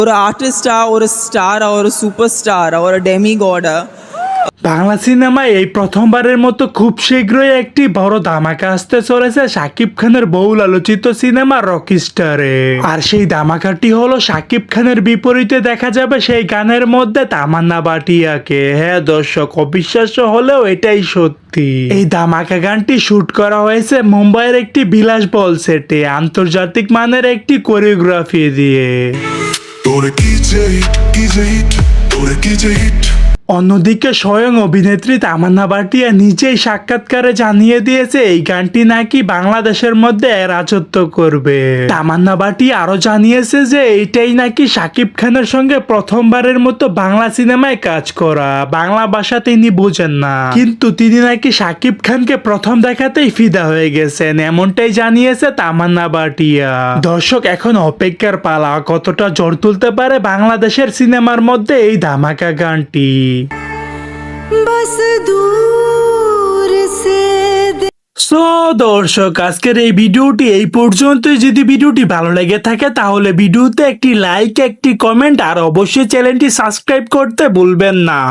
ஒரு ஆர்டிஸ்டா, ஒரு ஸ்டாரா, ஒரு சூப்பர் স্টার, ஒரு ডেমিগডা। বাংলা সিনেমায় এই প্রথমবারের মতো খুব শীঘ্রই একটি বড় ধামাকা আসতে চলেছে শাকিব খানের বহুল আলোচিত সিনেমা রকিস্টারে। আর সেই ধামাকাটি হলো শাকিব খানের বিপরীতে দেখা যাবে সেই গানের মধ্যে তামান্না ভাটিয়াকে। হ্যাঁ দর্শক, অবিশ্বাস্য হলেও এটাই সত্যি। এই ধামাকা গানটি শুট করা হয়েছে মুম্বাইয়ের একটি বিলাসবহুল সেটে আন্তর্জাতিক মানের একটি কোরিওগ্রাফি দিয়ে। অন্যদিকে স্বয়ং অভিনেত্রী তামান্না ভাটিয়া নিজেই সাক্ষাৎকারে জানিয়ে দিয়েছে এই গানটি নাকি বাংলাদেশের মধ্যে রাজত্ব করবে। তামান্না ভাটিয়া আরো জানিয়েছে যে এইটাই নাকি শাকিব খানের সঙ্গে প্রথমবারের মতো বাংলা সিনেমায় কাজ করা। বাংলা ভাষা তিনি বোঝেন না, কিন্তু তিনি নাকি শাকিব খানকে প্রথম দেখাতেই ফিদা হয়ে গেছেন, এমনটাই জানিয়েছে তামান্না ভাটিয়া। দর্শক, এখন অপেক্ষার পালা কতটা ঝড় তুলতে পারে বাংলাদেশের সিনেমার মধ্যে এই ধামাকা গানটি। সো দর্শক, আজকের এই ভিডিওটি এই পর্যন্তই। যদি ভিডিওটি ভালো লেগে থাকে তাহলে ভিডিওতে একটি লাইক, একটি কমেন্ট আর অবশ্যই চ্যানেলটি সাবস্ক্রাইব করতে ভুলবেন না।